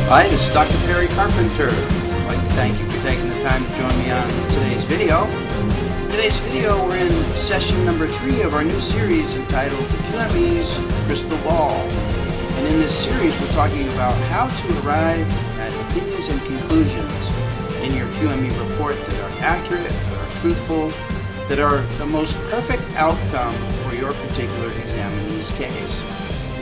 Hi, this is Dr. Carpenter. I'd like to thank you for taking the time to join me on today's video. In today's video, we're in session number 3 of our new series entitled QME's Crystal Ball. And in this series, we're talking about how to arrive at opinions and conclusions in your QME report that are accurate, that are truthful, that are the most perfect outcome for your particular examinee's case.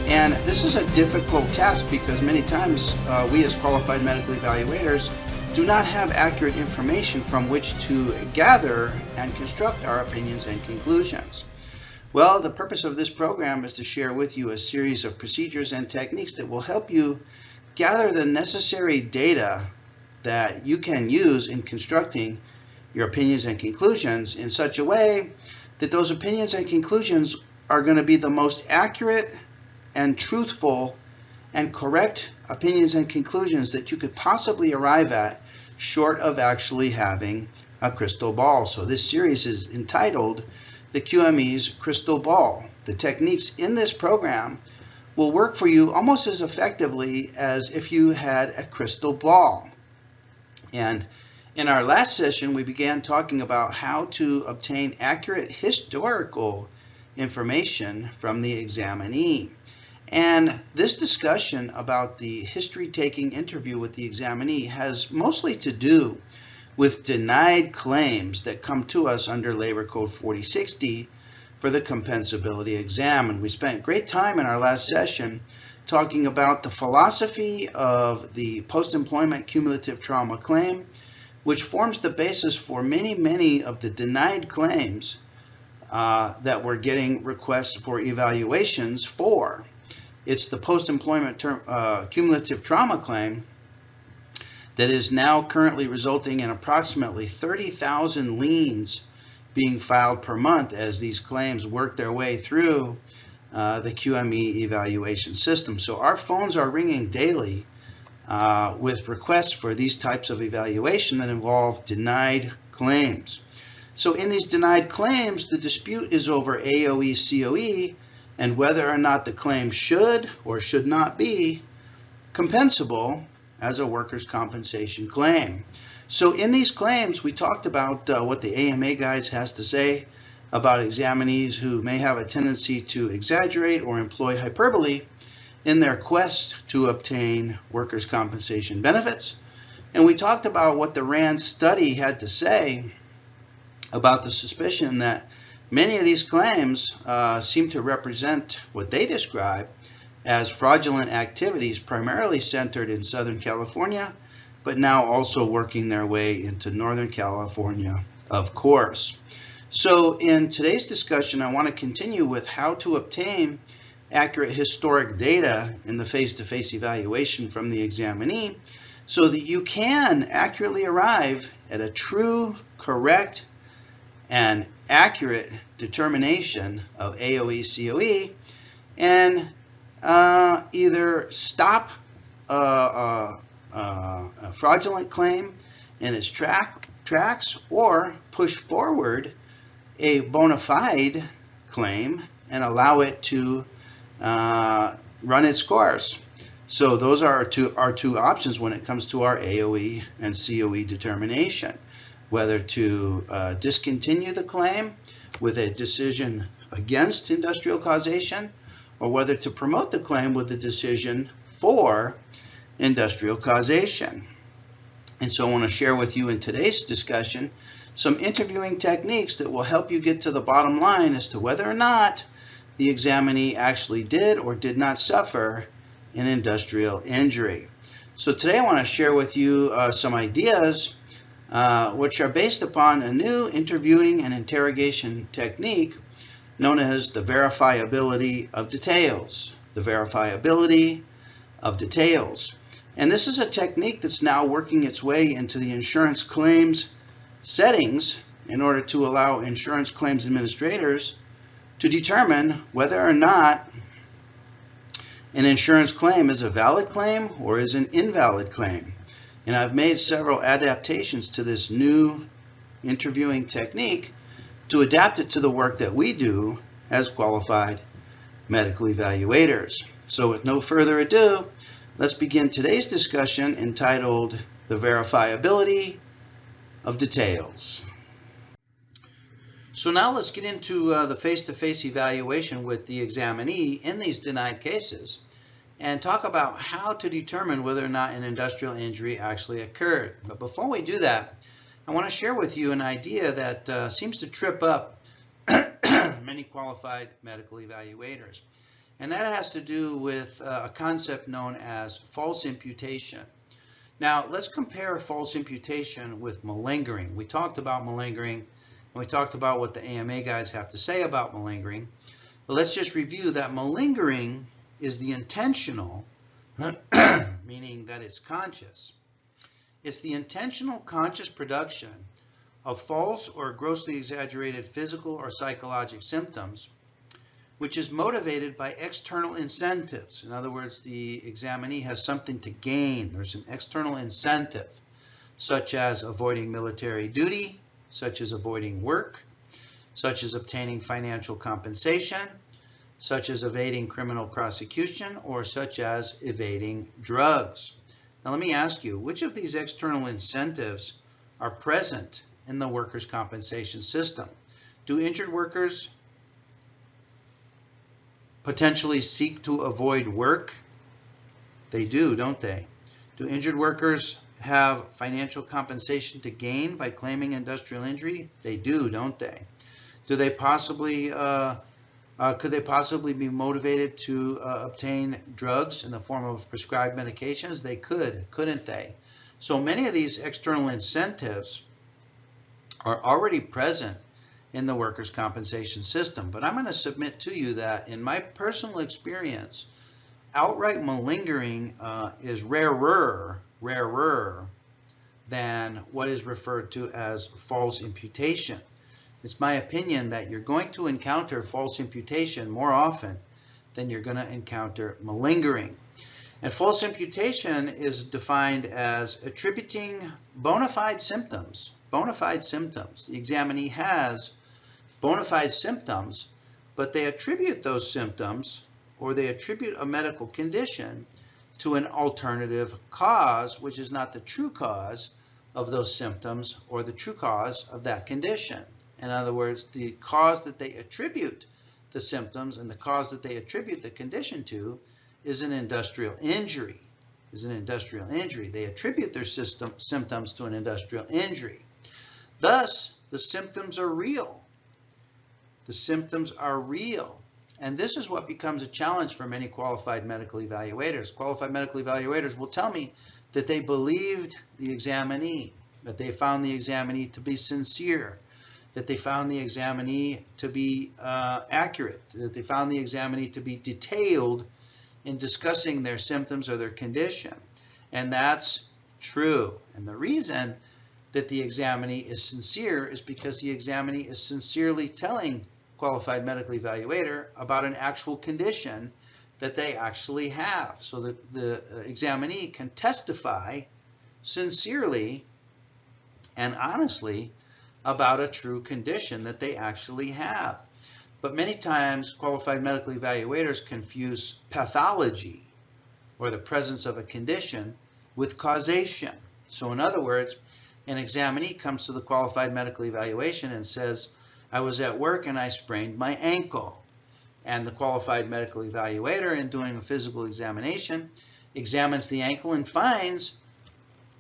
And this is a difficult task because many times we as qualified medical evaluators do not have accurate information from which to gather and construct our opinions and conclusions. Well, the purpose of this program is to share with you a series of procedures and techniques that will help you gather the necessary data that you can use in constructing your opinions and conclusions in such a way that those opinions and conclusions are going to be the most accurate and truthful and correct opinions and conclusions that you could possibly arrive at, short of actually having a crystal ball. So this series is entitled the QME's Crystal Ball. The techniques in this program will work for you almost as effectively as if you had a crystal ball. And in our last session, we began talking about how to obtain accurate historical information from the examinee. And this discussion about the history-taking interview with the examinee has mostly to do with denied claims that come to us under Labor Code 4060 for the compensability exam. And we spent great time in our last session talking about the philosophy of the post-employment cumulative trauma claim, which forms the basis for many of the denied claims that we're getting requests for evaluations for. It's the post-employment cumulative trauma claim that is now currently resulting in approximately 30,000 liens being filed per month as these claims work their way through the QME evaluation system. So our phones are ringing daily with requests for these types of evaluation that involve denied claims. So in these denied claims, the dispute is over AOE, COE, and whether or not the claim should or should not be compensable as a workers' compensation claim. So in these claims, we talked about what the AMA guides has to say about examinees who may have a tendency to exaggerate or employ hyperbole in their quest to obtain workers' compensation benefits. And we talked about what the RAND study had to say about the suspicion that many of these claims seem to represent what they describe as fraudulent activities primarily centered in Southern California, but now also working their way into Northern California, of course. So in today's discussion, I want to continue with how to obtain accurate historic data in the face-to-face evaluation from the examinee so that you can accurately arrive at a true, correct, and accurate determination of AOE, COE and either stop a fraudulent claim in its tracks or push forward a bona fide claim and allow it to run its course. So those are our two options when it comes to our AOE and COE determination. Whether to discontinue the claim with a decision against industrial causation, or whether to promote the claim with a decision for industrial causation. And so I want to share with you in today's discussion some interviewing techniques that will help you get to the bottom line as to whether or not the examinee actually did or did not suffer an industrial injury. So today I want to share with you some ideas which are based upon a new interviewing and interrogation technique known as the verifiability of details. The verifiability of details. And this is a technique that's now working its way into the insurance claims settings in order to allow insurance claims administrators to determine whether or not an insurance claim is a valid claim or is an invalid claim. And I've made several adaptations to this new interviewing technique to adapt it to the work that we do as qualified medical evaluators. So with no further ado, Let's begin today's discussion entitled The Verifiability of Details. So now let's get into the face-to-face evaluation with the examinee in these denied cases and talk about how to determine whether or not an industrial injury actually occurred. But before we do that, I want to share with you an idea that seems to trip up many qualified medical evaluators. And that has to do with a concept known as false imputation. Now, let's compare false imputation with malingering. We talked about malingering, and we talked about what the AMA guys have to say about malingering. But let's just review that malingering is the intentional, meaning that it's conscious. It's the intentional conscious production of false or grossly exaggerated physical or psychological symptoms, which is motivated by external incentives. In other words, the examinee has something to gain. There's an external incentive, such as avoiding military duty, such as avoiding work, such as obtaining financial compensation, such as evading criminal prosecution, or such as evading drugs. Now let me ask you, which of these external incentives are present in the workers' compensation system? Do injured workers potentially seek to avoid work? They do, don't they? Do injured workers have financial compensation to gain by claiming industrial injury? They do, don't they? Do they possibly could they possibly be motivated to obtain drugs in the form of prescribed medications? They could, couldn't they? So many of these external incentives are already present in the workers' compensation system. But I'm going to submit to you that in my personal experience, outright malingering is rarer than what is referred to as false imputation. It's my opinion that you're going to encounter false imputation more often than you're going to encounter malingering. And false imputation is defined as attributing bona fide symptoms. Bona fide symptoms. The examinee has bona fide symptoms, but they attribute those symptoms, or they attribute a medical condition to an alternative cause, which is not the true cause of those symptoms or the true cause of that condition. In other words, the cause that they attribute the symptoms and the cause that they attribute the condition to is an industrial injury. They attribute their symptoms to an industrial injury. Thus, the symptoms are real. The symptoms are real. And this is what becomes a challenge for many qualified medical evaluators. Qualified medical evaluators will tell me that they believed the examinee, that they found the examinee to be sincere, that they found the examinee to be accurate, that they found the examinee to be detailed in discussing their symptoms or their condition. And that's true. And the reason that the examinee is sincere is because the examinee is sincerely telling qualified medical evaluator about an actual condition that they actually have. So that the examinee can testify sincerely and honestly about a true condition that they actually have. But many times qualified medical evaluators confuse pathology, or the presence of a condition, with causation. So in other words, an examinee comes to the qualified medical evaluation and says, I was at work and I sprained my ankle. And the qualified medical evaluator, in doing a physical examination, examines the ankle and finds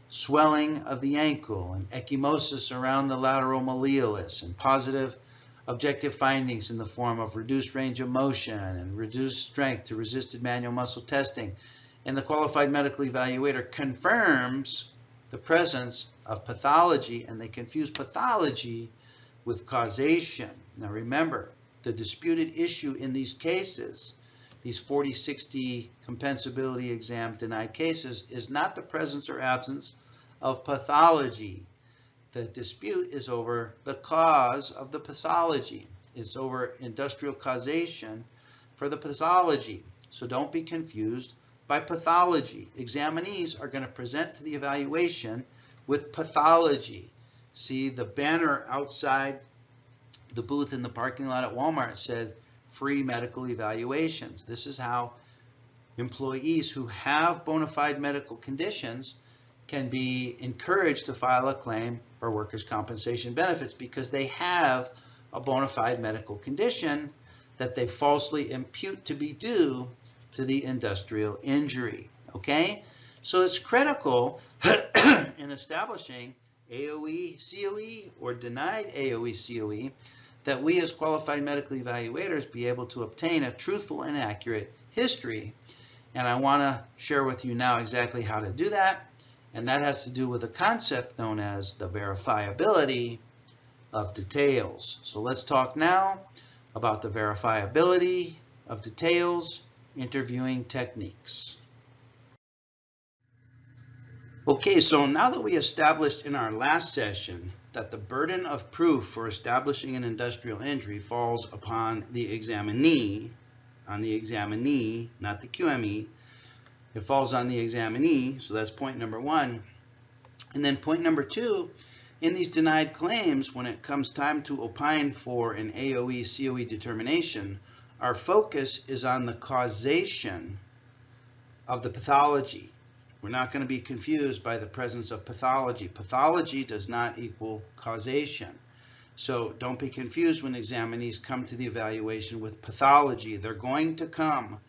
swelling of the ankle and ecchymosis around the lateral malleolus and positive objective findings in the form of reduced range of motion and reduced strength to resisted manual muscle testing. And the qualified medical evaluator confirms the presence of pathology, and they confuse pathology with causation. Now remember, the disputed issue in these cases, these 40-60 compensability exam denied cases, is not the presence or absence of pathology. The dispute is over the cause of the pathology. It's over industrial causation for the pathology. So don't be confused by pathology. Examinees are going to present to the evaluation with pathology. See, the banner outside the booth in the parking lot at Walmart said free medical evaluations. This is how employees who have bona fide medical conditions can be encouraged to file a claim for workers' compensation benefits because they have a bona fide medical condition that they falsely impute to be due to the industrial injury. Okay? So it's critical in establishing AOE, COE, or denied AOE, COE, that we as qualified medical evaluators be able to obtain a truthful and accurate history. And I want to share with you now exactly how to do that. And that has to do with a concept known as the verifiability of details. So let's talk now about the verifiability of details interviewing techniques. Okay, so now that we established in our last session that the burden of proof for establishing an industrial injury falls upon the examinee, not the QME, it falls on the examinee, so that's point number one. And then point number two, in these denied claims, when it comes time to opine for an AOE, COE determination, our focus is on the causation of the pathology. We're not going to be confused by the presence of pathology. Pathology does not equal causation. So don't be confused when examinees come to the evaluation with pathology. They're going to come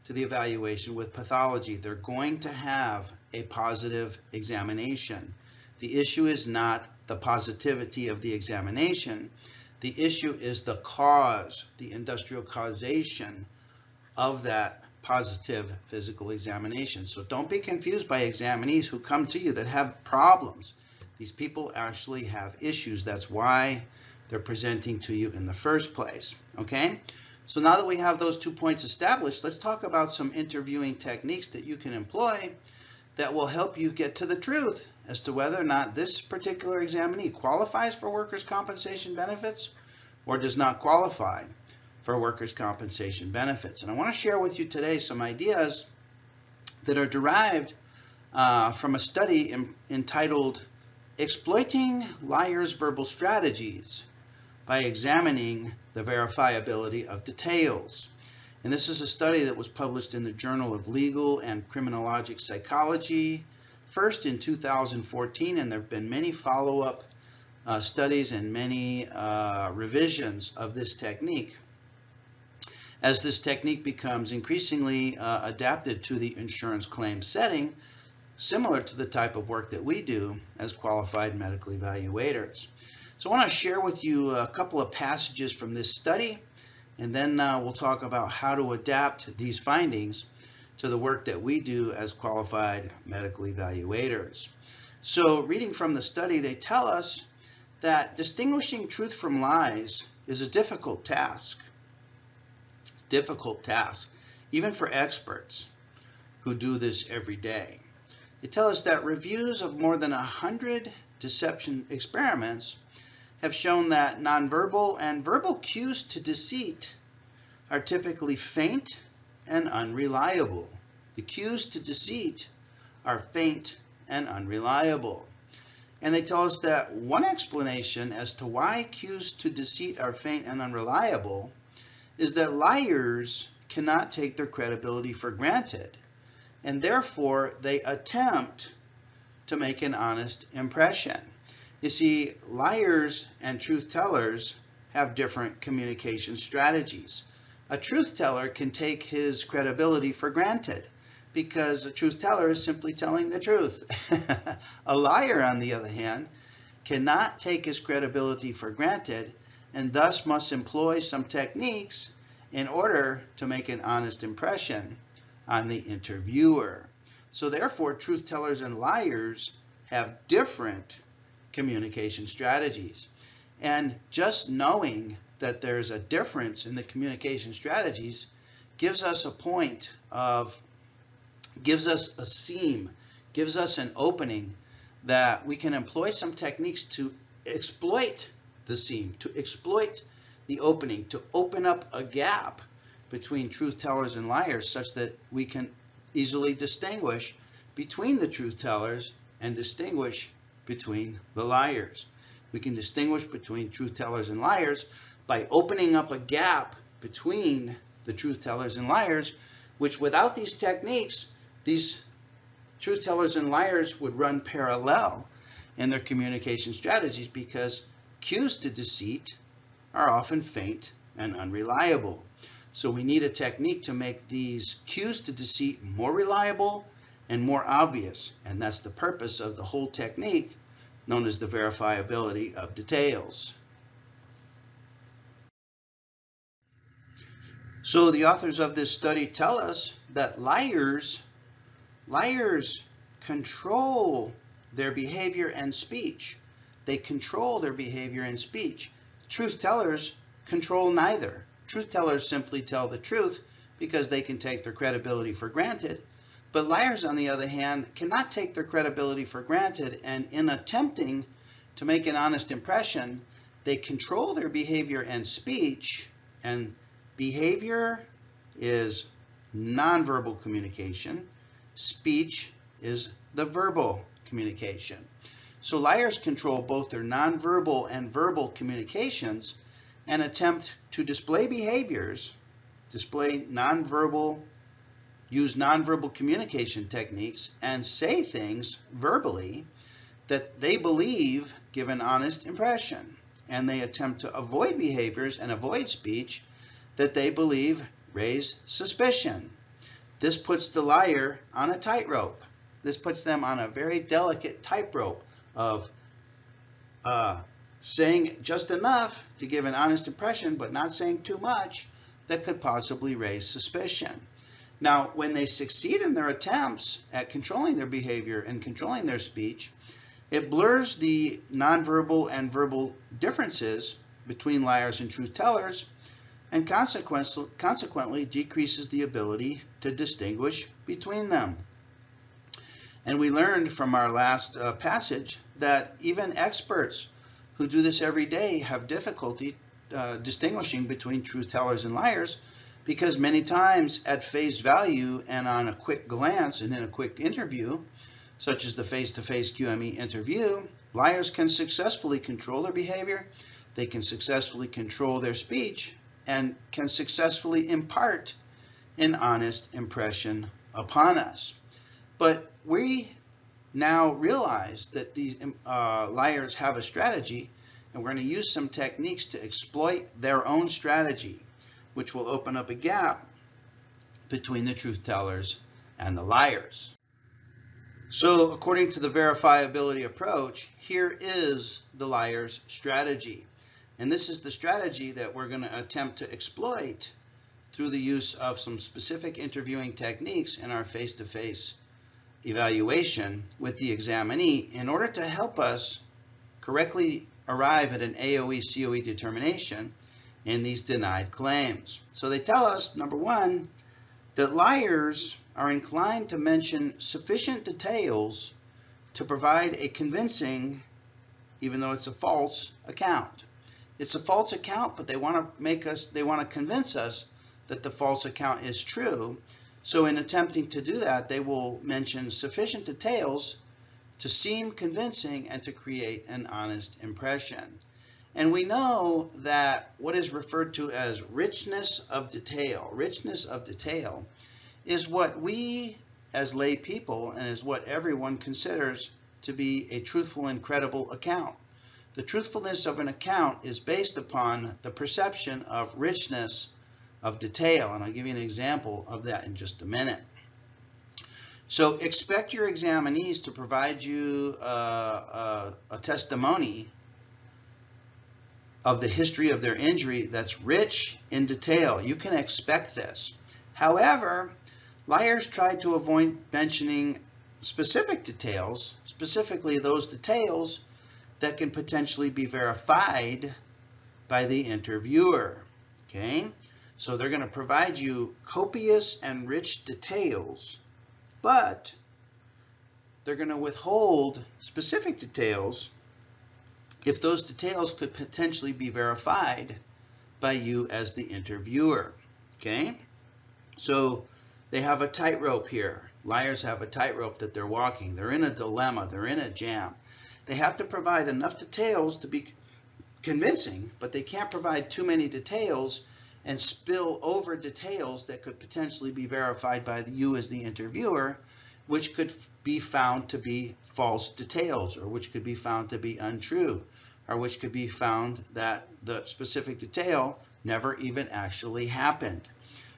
to the evaluation with pathology. They're going to have a positive examination. The issue is not the positivity of the examination. The issue is the cause, the industrial causation of that positive physical examination. So don't be confused by examinees who come to you that have problems. These people actually have issues. That's why they're presenting to you in the first place. Okay? So now that we have those 2 points established, let's talk about some interviewing techniques that you can employ that will help you get to the truth as to whether or not this particular examinee qualifies for workers' compensation benefits or does not qualify for workers' compensation benefits. And I want to share with you today some ideas that are derived from a study entitled Exploiting Liars' Verbal Strategies by Examining the Verifiability of Details. And this is a study that was published in the Journal of Legal and Criminologic Psychology, first in 2014, and there have been many follow-up studies and many revisions of this technique, as this technique becomes increasingly adapted to the insurance claim setting, similar to the type of work that we do as qualified medical evaluators. So I want to share with you a couple of passages from this study, and then we'll talk about how to adapt these findings to the work that we do as qualified medical evaluators. So reading from the study, they tell us that distinguishing truth from lies is a difficult task. Difficult task, even for experts who do this every day. They tell us that reviews of more than 100 deception experiments have shown that nonverbal and verbal cues to deceit are typically faint and unreliable. The cues to deceit are faint and unreliable. And they tell us that one explanation as to why cues to deceit are faint and unreliable is that liars cannot take their credibility for granted, and therefore they attempt to make an honest impression. You see, liars and truth tellers have different communication strategies. A truth teller can take his credibility for granted because a truth teller is simply telling the truth. A liar, on the other hand, cannot take his credibility for granted and thus must employ some techniques in order to make an honest impression on the interviewer. So therefore, truth tellers and liars have different communication strategies. And just knowing that there's a difference in the communication strategies gives us a point of, gives us a seam, gives us an opening that we can employ some techniques to exploit the seam, to exploit the opening, to open up a gap between truth tellers and liars such that we can easily distinguish between the truth tellers and distinguish between the liars. We can distinguish between truth tellers and liars by opening up a gap between the truth tellers and liars which without these techniques, these truth tellers and liars would run parallel in their communication strategies, because cues to deceit are often faint and unreliable. So we need a technique to make these cues to deceit more reliable and more obvious, and that's the purpose of the whole technique known as the verifiability of details. So the authors of this study tell us that liars control their behavior and speech. They control their behavior and speech. Truth tellers control neither. Truth tellers simply tell the truth because they can take their credibility for granted. But liars, on the other hand, cannot take their credibility for granted, and in attempting to make an honest impression, they control their behavior and speech. And behavior is nonverbal communication. Speech is the verbal communication. So liars control both their nonverbal and verbal communications and attempt to display behaviors, use nonverbal communication techniques, and say things verbally that they believe give an honest impression. And they attempt to avoid behaviors and avoid speech that they believe raise suspicion. This puts the liar on a tightrope. This puts them on a very delicate tightrope of saying just enough to give an honest impression, but not saying too much that could possibly raise suspicion. Now, when they succeed in their attempts at controlling their behavior and controlling their speech, it blurs the nonverbal and verbal differences between liars and truth tellers, and consequently decreases the ability to distinguish between them. And we learned from our last passage that even experts who do this every day have difficulty distinguishing between truth tellers and liars, because many times at face value and on a quick glance and in a quick interview, such as the face-to-face QME interview, liars can successfully control their behavior, they can successfully control their speech, and can successfully impart an honest impression upon us. But we now realize that these liars have a strategy, and we're going to use some techniques to exploit their own strategy, which will open up a gap between the truth tellers and the liars. So according to the verifiability approach, here is the liar's strategy. And this is the strategy that we're going to attempt to exploit through the use of some specific interviewing techniques in our face-to-face evaluation with the examinee in order to help us correctly arrive at an AOE-COE determination in these denied claims. So they tell us, number one, that liars are inclined to mention sufficient details to provide a convincing, even though it's a false account. It's a false account, but they want to convince us that the false account is true. So in attempting to do that, they will mention sufficient details to seem convincing and to create an honest impression. And we know that what is referred to as richness of detail is what we as lay people and is what everyone considers to be a truthful and credible account. The truthfulness of an account is based upon the perception of richness of detail, and I'll give you an example of that in just a minute. So expect your examinees to provide you a testimony of the history of their injury that's rich in detail. You can expect this. However, liars try to avoid mentioning specific details, specifically those details that can potentially be verified by the interviewer. Okay? So they're going to provide you copious and rich details, but they're going to withhold specific details if those details could potentially be verified by you as the interviewer. Okay? So they have a tightrope here. Liars have a tightrope that they're walking. They're in a dilemma. They're in a jam. They have to provide enough details to be convincing, but they can't provide too many details and spill over details that could potentially be verified by you as the interviewer, which could be found to be false details, or which could be found to be untrue, or which could be found that the specific detail never even actually happened.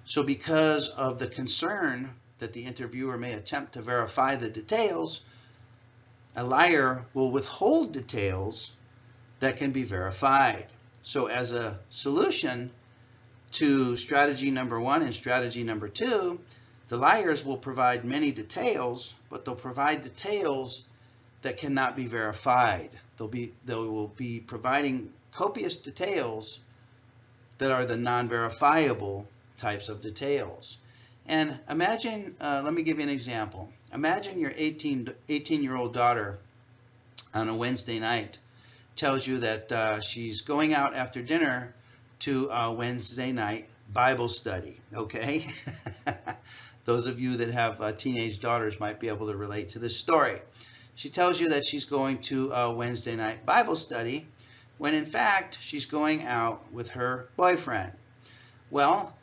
So because of the concern that the interviewer may attempt to verify the details, a liar will withhold details that can be verified. So as a solution to strategy number 1 and strategy number 2, the liars will provide many details, but they'll provide details that cannot be verified. They will be providing copious details that are the non-verifiable types of details. And imagine, let me give you an example. Imagine your 18-year-old daughter on a Wednesday night tells you that she's going out after dinner to a Wednesday night Bible study, okay? Those of you that have teenage daughters might be able to relate to this story. She tells you that she's going to a Wednesday night Bible study, when in fact she's going out with her boyfriend. Well,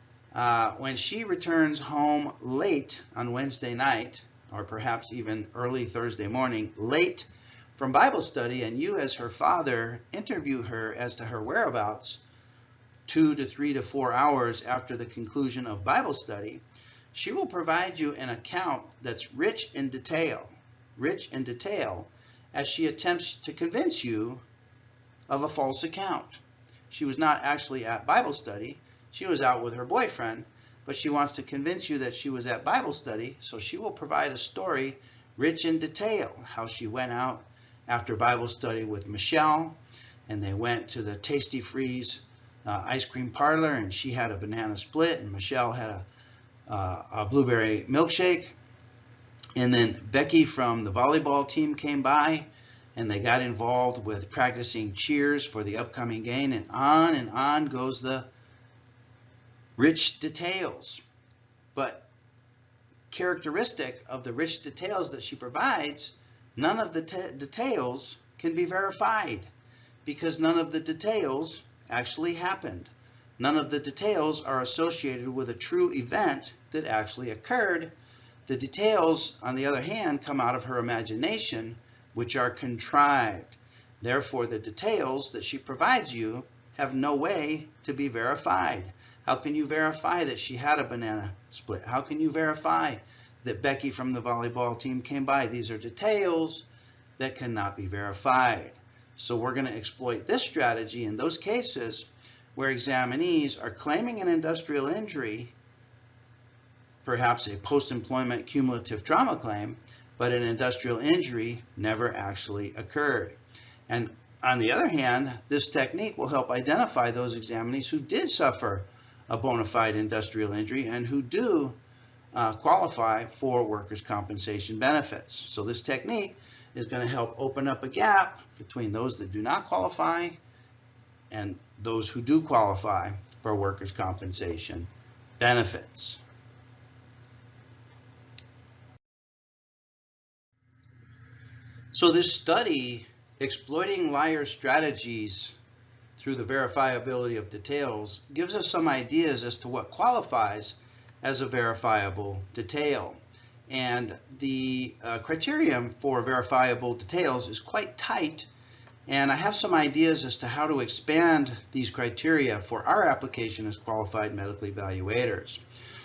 when she returns home late on Wednesday night, or perhaps even early Thursday morning, late from Bible study, and you as her father interview her as to her whereabouts 2 to 3 to 4 hours after the conclusion of Bible study, she will provide you an account that's rich in detail, as she attempts to convince you of a false account. She was not actually at Bible study. She was out with her boyfriend, but she wants to convince you that she was at Bible study, so she will provide a story rich in detail, how she went out after Bible study with Michelle, and they went to the Tasty Freeze ice cream parlor, and she had a banana split, and Michelle had a blueberry milkshake. And then Becky from the volleyball team came by, and they got involved with practicing cheers for the upcoming game, and on goes the rich details. But characteristic of the rich details that she provides, none of the details can be verified, because none of the details actually happened. None of the details are associated with a true event that actually occurred. The details, on the other hand, come out of her imagination, which are contrived. Therefore, the details that she provides you have no way to be verified. How can you verify that she had a banana split? How can you verify that Becky from the volleyball team came by? These are details that cannot be verified. So we're going to exploit this strategy in those cases where examinees are claiming an industrial injury, perhaps a post-employment cumulative trauma claim, but an industrial injury never actually occurred. And on the other hand, this technique will help identify those examinees who did suffer a bona fide industrial injury and who do qualify for workers' compensation benefits. So this technique is going to help open up a gap between those that do not qualify and those who do qualify for workers' compensation benefits. So this study, exploiting liar strategies through the verifiability of details, gives us some ideas as to what qualifies as a verifiable detail. And the criterion for verifiable details is quite tight, and I have some ideas as to how to expand these criteria for our application as qualified medical evaluators.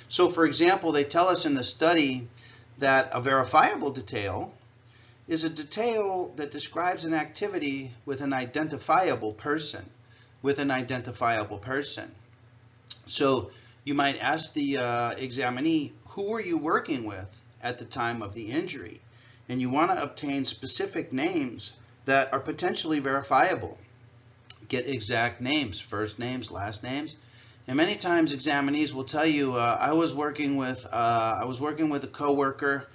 So for example, they tell us in the study that a verifiable detail is a detail that describes an activity with an identifiable person, So you might ask the examinee, who were you working with at the time of the injury? And you want to obtain specific names that are potentially verifiable. Get exact names, first names, last names. And many times examinees will tell you, I was working with a coworker.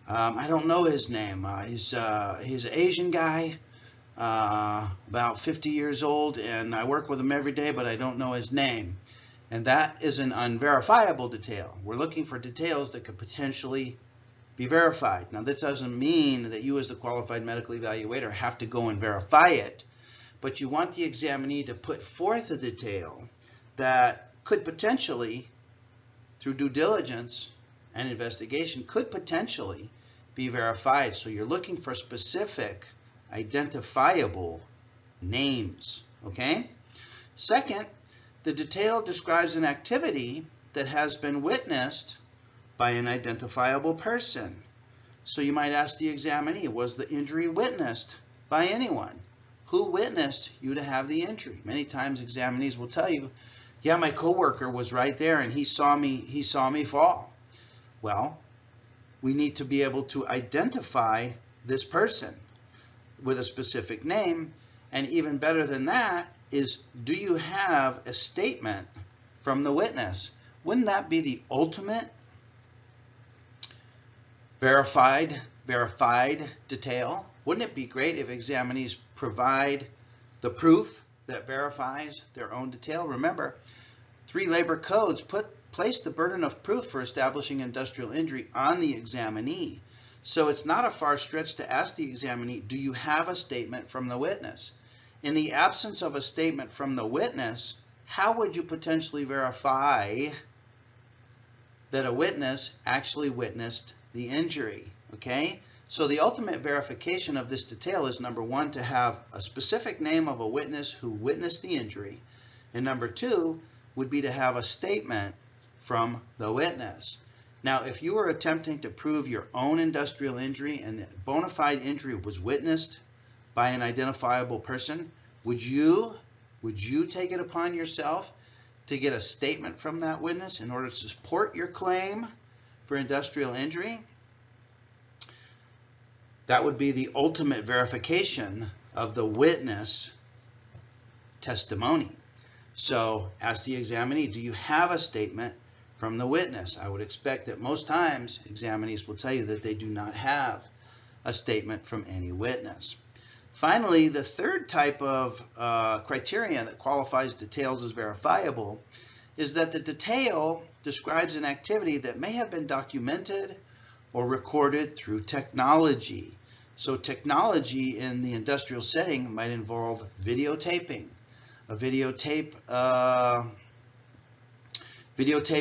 I don't know his name. He's an Asian guy, about 50 years old, and I work with him every day, but I don't know his name. And that is an unverifiable detail. We're looking for details that could potentially be verified. Now, this doesn't mean that you as the qualified medical evaluator have to go and verify it, but you want the examinee to put forth a detail that could potentially, through due diligence and investigation, could potentially be verified. So you're looking for specific, identifiable names, okay? Second, the detail describes an activity that has been witnessed by an identifiable person. So you might ask the examinee, was the injury witnessed by anyone? Who witnessed you to have the injury? Many times examinees will tell you, yeah, my coworker was right there and he saw me fall. Well, we need to be able to identify this person with a specific name, and even better than that is, do you have a statement from the witness? Wouldn't that be the ultimate verified detail? Wouldn't it be great if examinees provide the proof that verifies their own detail? Remember, 3 labor codes place the burden of proof for establishing industrial injury on the examinee. So it's not a far stretch to ask the examinee, do you have a statement from the witness? In the absence of a statement from the witness, how would you potentially verify that a witness actually witnessed the injury? Okay? So the ultimate verification of this detail is, number 1, to have a specific name of a witness who witnessed the injury, and number 2 would be to have a statement from the witness. Now, if you were attempting to prove your own industrial injury and the bona fide injury was witnessed by an identifiable person, would you take it upon yourself to get a statement from that witness in order to support your claim for industrial injury? That would be the ultimate verification of the witness testimony. So ask the examinee, do you have a statement from the witness? I would expect that most times examinees will tell you that they do not have a statement from any witness. Finally, the third type of criteria that qualifies details as verifiable is that the detail describes an activity that may have been documented or recorded through technology. So technology in the industrial setting might involve videotaping, a videotape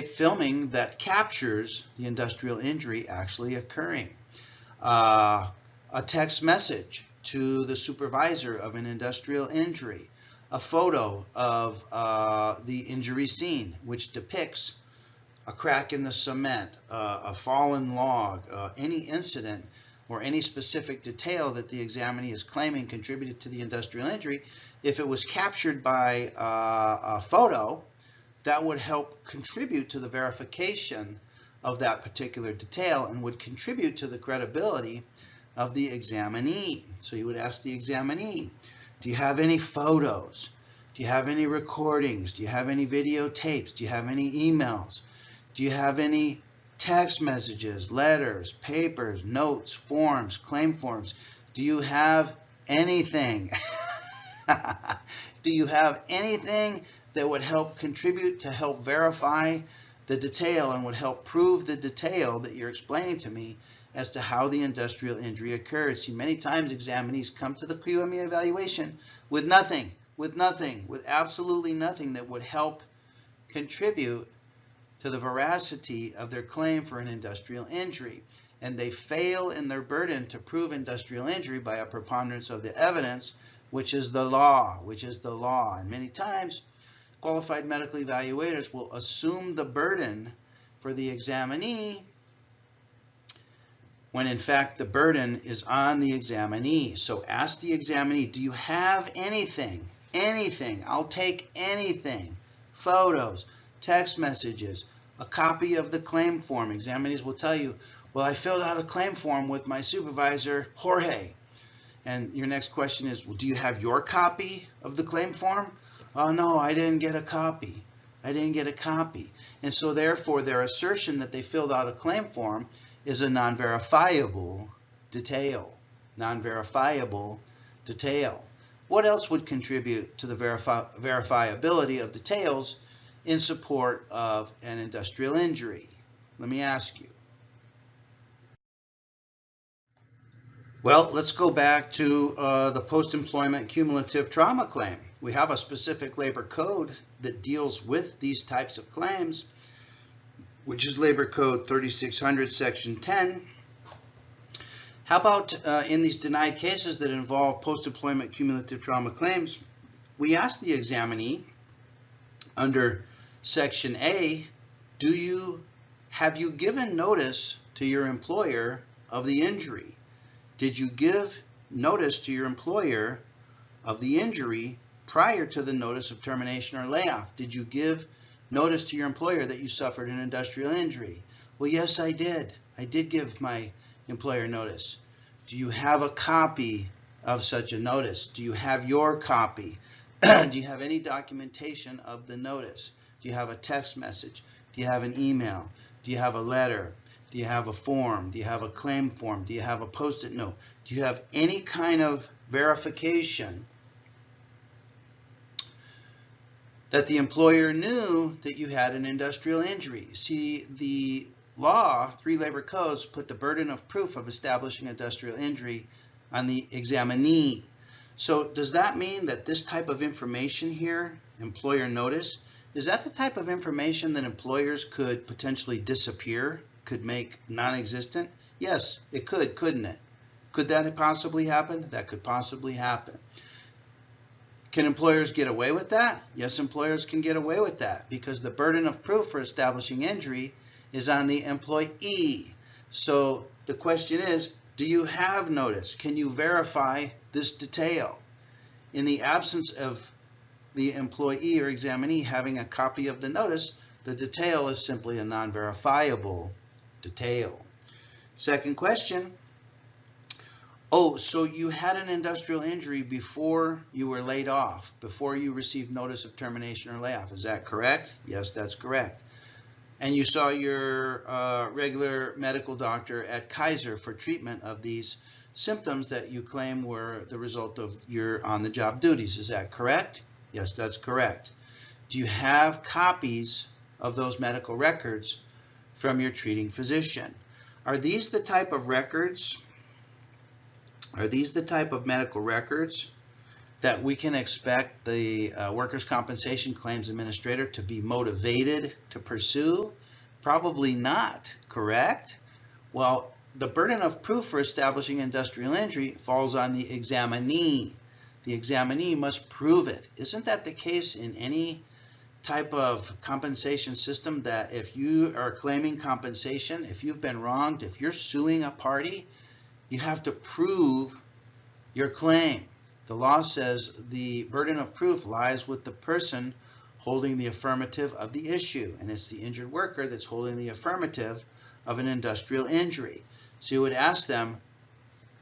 filming that captures the industrial injury actually occurring, a text message to the supervisor of an industrial injury, a photo of the injury scene which depicts a crack in the cement, a fallen log, any incident or any specific detail that the examinee is claiming contributed to the industrial injury. If it was captured by a photo, that would help contribute to the verification of that particular detail and would contribute to the credibility of the examinee. So you would ask the examinee, do you have any photos? Do you have any recordings? Do you have any videotapes? Do you have any emails? Do you have any text messages, letters, papers, notes, forms, claim forms? Do you have anything? Do you have anything that would help contribute to help verify the detail and would help prove the detail that you're explaining to me as to how the industrial injury occurred? See, many times examinees come to the QME evaluation with nothing, with absolutely nothing that would help contribute to the veracity of their claim for an industrial injury. And they fail in their burden to prove industrial injury by a preponderance of the evidence, which is the law, And many times, qualified medical evaluators will assume the burden for the examinee when in fact the burden is on the examinee. So ask the examinee, do you have anything? Anything. I'll take anything. Photos, text messages, a copy of the claim form. Examinees will tell you, well, I filled out a claim form with my supervisor, Jorge. And your next question is, well, do you have your copy of the claim form? Oh, no, I didn't get a copy. And so therefore, their assertion that they filled out a claim form is a non-verifiable detail. What else would contribute to the verifiability of details in support of an industrial injury? Let me ask you. Well, let's go back to the post-employment cumulative trauma claim. We have a specific labor code that deals with these types of claims, which is Labor Code 3600, Section 10. How about in these denied cases that involve post-employment cumulative trauma claims, we ask the examinee under Section A, have you given notice to your employer of the injury? Did you give notice to your employer of the injury prior to the notice of termination or layoff? Did you give notice to your employer that you suffered an industrial injury? Well, yes, I did. I did give my employer notice. Do you have a copy of such a notice? Do you have your copy? Do you have any documentation of the notice? Do you have a text message? Do you have an email? Do you have a letter? Do you have a form? Do you have a claim form? Do you have a post-it note? Do you have any kind of verification that the employer knew that you had an industrial injury? See, the law, 3 labor codes, put the burden of proof of establishing industrial injury on the examinee. So does that mean that this type of information here, employer notice, is that the type of information that employers could potentially disappear, could make non-existent? Yes, it could, couldn't it? Could that possibly happen? That could possibly happen. Can employers get away with that? Yes, employers can get away with that because the burden of proof for establishing injury is on the employee. So the question is, do you have notice? Can you verify this detail? In the absence of the employee or examinee having a copy of the notice, the detail is simply a non-verifiable detail. Second question. Oh, so you had an industrial injury before you were laid off, before you received notice of termination or layoff. Is that correct? Yes, that's correct. And you saw your regular medical doctor at Kaiser for treatment of these symptoms that you claim were the result of your on-the-job duties. Is that correct? Yes, that's correct. Do you have copies of those medical records from your treating physician? Are these the type of records? Are these the type of medical records that we can expect the workers' compensation claims administrator to be motivated to pursue? Probably not, correct? Well, the burden of proof for establishing industrial injury falls on the examinee. The examinee must prove it. Isn't that the case in any type of compensation system, that if you are claiming compensation, if you've been wronged, if you're suing a party, you have to prove your claim. The law says the burden of proof lies with the person holding the affirmative of the issue, and it's the injured worker that's holding the affirmative of an industrial injury. So you would ask them,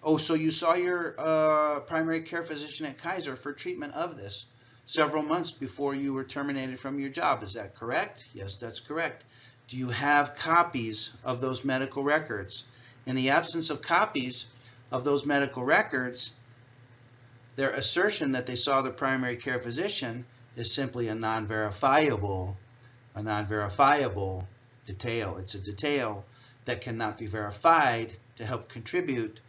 oh, so you saw your primary care physician at Kaiser for treatment of this several months before you were terminated from your job. Is that correct? Yes, that's correct. Do you have copies of those medical records? In the absence of copies of those medical records, their assertion that they saw the primary care physician is simply a non-verifiable detail. It's a detail that cannot be verified to help contribute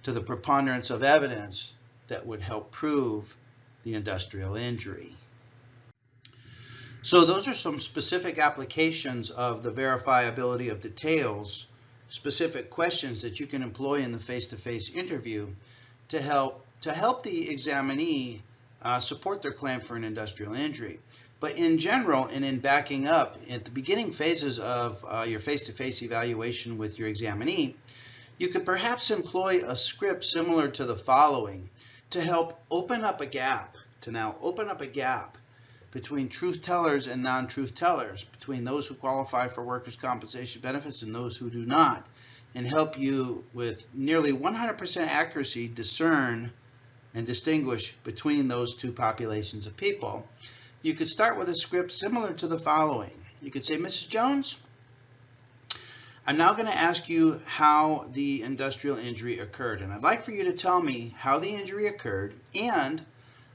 to the preponderance of evidence that would help prove the industrial injury. So those are some specific applications of the verifiability of details, specific questions that you can employ in the face-to-face interview to help the examinee support their claim for an industrial injury. But in general, and in backing up, at the beginning phases of your face-to-face evaluation with your examinee, you could perhaps employ a script similar to the following to help open up a gap, between truth tellers and non-truth tellers, between those who qualify for workers' compensation benefits and those who do not, and help you with nearly 100% accuracy discern and distinguish between those two populations of people. You could start with a script similar to the following. You could say, Mrs. Jones, I'm now going to ask you how the industrial injury occurred, and I'd like for you to tell me how the injury occurred, and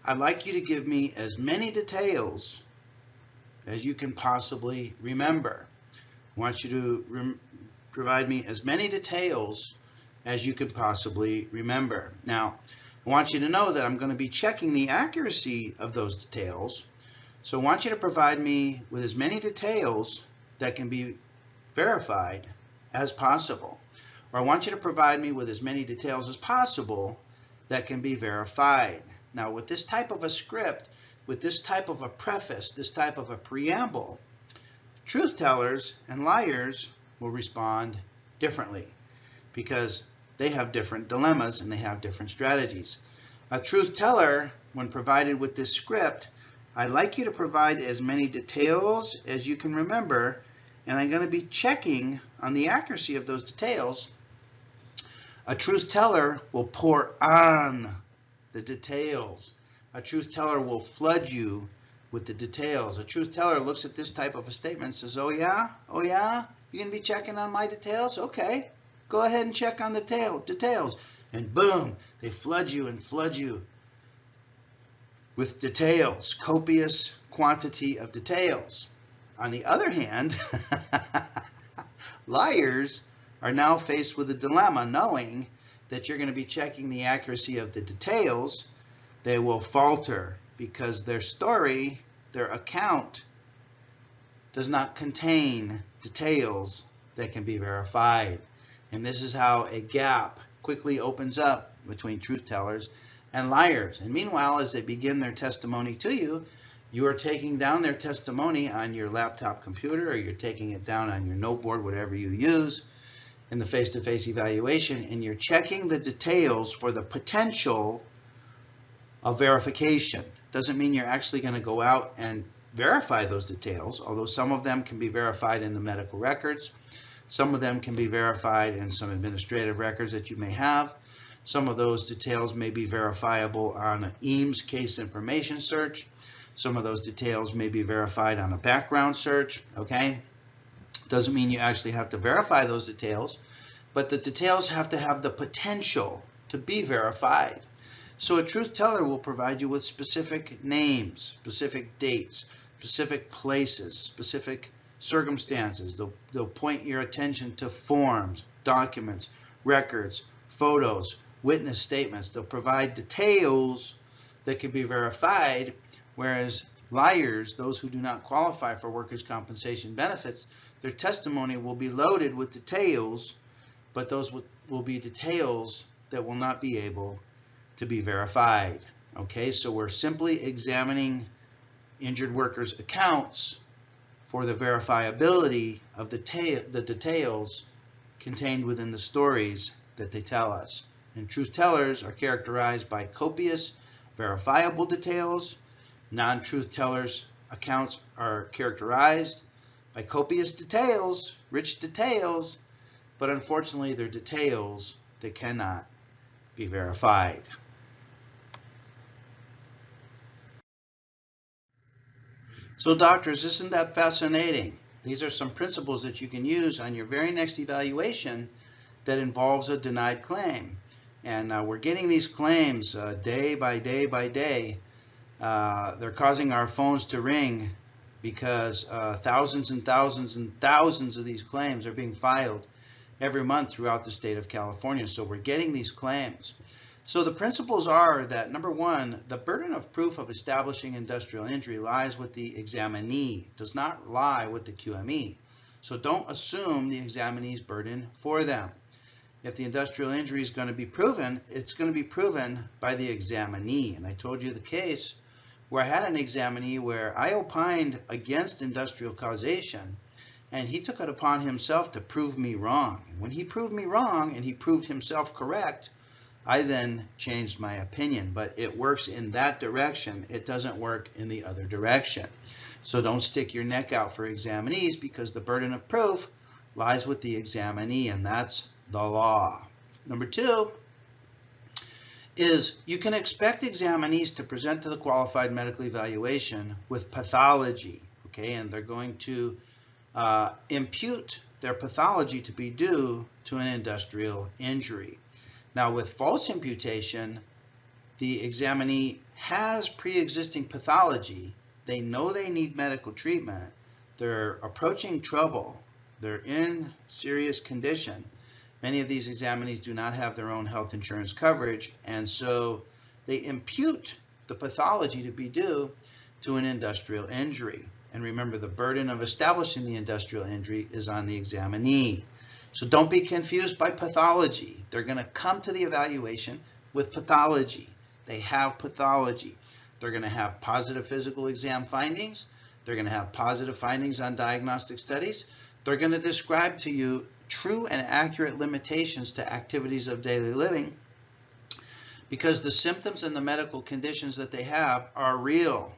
I'd like you to give me as many details as you can possibly remember. I want you to provide me as many details as you could possibly remember. Now, I want you to know that I'm going to be checking the accuracy of those details. So I want you to provide me with as many details that can be verified as possible. Or I want you to provide me with as many details as possible that can be verified. Now, with this type of a script, with this type of a preface, this type of a preamble, truth tellers and liars will respond differently because they have different dilemmas and they have different strategies. A truth teller, when provided with this script, I'd like you to provide as many details as you can remember, and I'm going to be checking on the accuracy of those details. A truth teller will pour on the details. A truth teller will flood you with the details. A truth teller looks at this type of a statement and says, oh yeah, you're going to be checking on my details? Okay, go ahead and check on the details. And boom, they flood you with details, copious quantity of details. On the other hand, liars are now faced with a dilemma, knowing that you're going to be checking the accuracy of the details. They will falter because their story, their account, does not contain details that can be verified. And this is how a gap quickly opens up between truth tellers and liars. And meanwhile, as they begin their testimony to you, you are taking down their testimony on your laptop computer, or you're taking it down on your noteboard, whatever you use in the face-to-face evaluation, and you're checking the details for the potential of verification. Doesn't mean you're actually going to go out and verify those details, although some of them can be verified in the medical records. Some of them can be verified in some administrative records that you may have. Some of those details may be verifiable on an EAMS case information search. Some of those details may be verified on a background search, okay? Doesn't mean you actually have to verify those details, but the details have to have the potential to be verified. So a truth teller will provide you with specific names, specific dates, specific places, specific circumstances. They'll point your attention to forms, documents, records, photos, witness statements. They'll provide details that can be verified, whereas liars, those who do not qualify for workers' compensation benefits, their testimony will be loaded with details, but those will be details that will not be able to be verified. Okay, so we're simply examining injured workers' accounts for the verifiability of the details contained within the stories that they tell us. And truth tellers are characterized by copious, verifiable details. Non-truth tellers' accounts are characterized by copious details, rich details, but unfortunately they're details that cannot be verified. So doctors, isn't that fascinating? These are some principles that you can use on your very next evaluation that involves a denied claim. And we're getting these claims day by day by day. They're causing our phones to ring because thousands and thousands and thousands of these claims are being filed every month throughout the state of California. So we're getting these claims. So the principles are that, number one, the burden of proof of establishing industrial injury lies with the examinee, does not lie with the QME. So don't assume the examinee's burden for them. If the industrial injury is going to be proven, it's going to be proven by the examinee. And I told you the case where I had an examinee where I opined against industrial causation, and he took it upon himself to prove me wrong. And when he proved me wrong and he proved himself correct, I then changed my opinion. But it works in that direction. It doesn't work in the other direction. So don't stick your neck out for examinees, because the burden of proof lies with the examinee, and that's the law. Number two is you can expect examinees to present to the qualified medical evaluation with pathology, okay, and they're going to impute their pathology to be due to an industrial injury. Now, with false imputation, the examinee has pre-existing pathology. They know they need medical treatment. They're approaching trouble. They're in serious condition. Many of these examinees do not have their own health insurance coverage, and so they impute the pathology to be due to an industrial injury. And remember, the burden of establishing the industrial injury is on the examinee. So don't be confused by pathology. They're going to come to the evaluation with pathology. They have pathology. They're going to have positive physical exam findings. They're going to have positive findings on diagnostic studies. They're going to describe to you true and accurate limitations to activities of daily living, because the symptoms and the medical conditions that they have are real.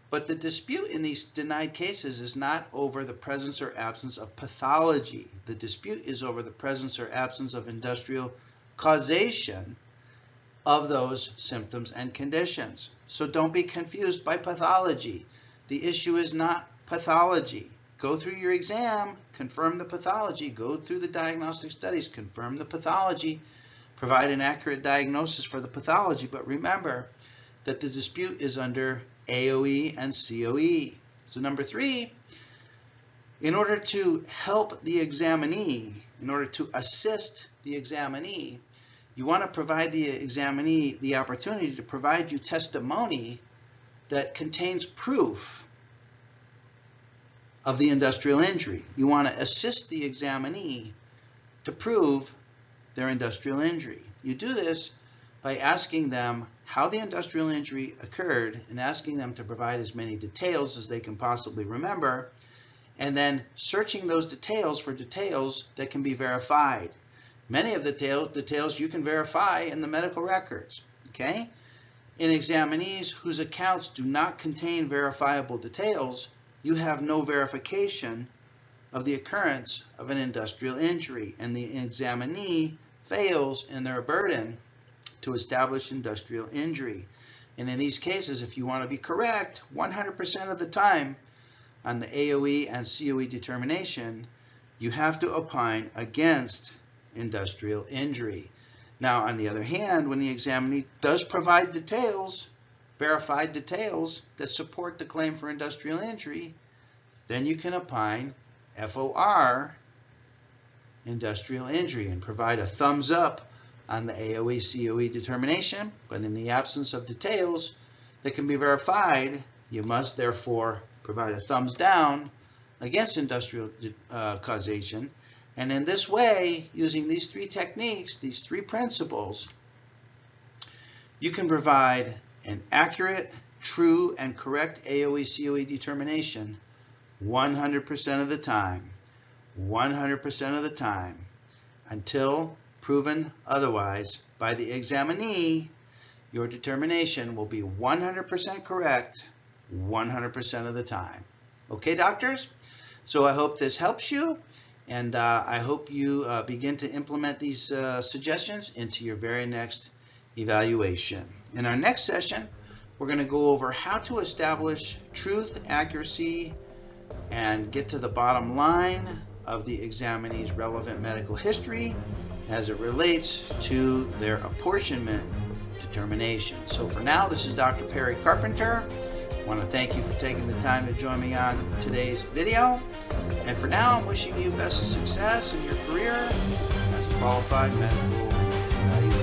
But the dispute in these denied cases is not over the presence or absence of pathology. The dispute is over the presence or absence of industrial causation of those symptoms and conditions. So don't be confused by pathology. The issue is not pathology. Go through your exam, confirm the pathology, go through the diagnostic studies, confirm the pathology, provide an accurate diagnosis for the pathology, but remember that the dispute is under AOE and COE. So number 3, in order to help the examinee, in order to assist the examinee, you want to provide the examinee the opportunity to provide you testimony that contains proof of the industrial injury. You want to assist the examinee to prove their industrial injury. You do this by asking them how the industrial injury occurred and asking them to provide as many details as they can possibly remember, and then searching those details for details that can be verified. Many of the details you can verify in the medical records, okay? In examinees whose accounts do not contain verifiable details, you have no verification of the occurrence of an industrial injury, and the examinee fails in their burden to establish industrial injury. And in these cases, if you want to be correct 100% of the time on the AOE and COE determination, you have to opine against industrial injury. Now, on the other hand, when the examinee does provide details, verified details that support the claim for industrial injury, then you can opine FOR, industrial injury, and provide a thumbs up on the AOE COE determination. But in the absence of details that can be verified, you must therefore provide a thumbs down against industrial causation. And in this way, using these 3 techniques, these 3 principles, you can provide an accurate, true, and correct AOE COE determination 100% of the time. 100% of the time, until proven otherwise by the examinee. Your determination will be 100% correct 100% of the time. Okay, doctors? So I hope this helps you, and I hope you begin to implement these suggestions into your very next evaluation. In our next session, we're going to go over how to establish truth, accuracy, and get to the bottom line of the examinee's relevant medical history as it relates to their apportionment determination. So for now, this is Dr. Perry Carpenter. I want to thank you for taking the time to join me on today's video. And for now, I'm wishing you best of success in your career as a qualified medical evaluator.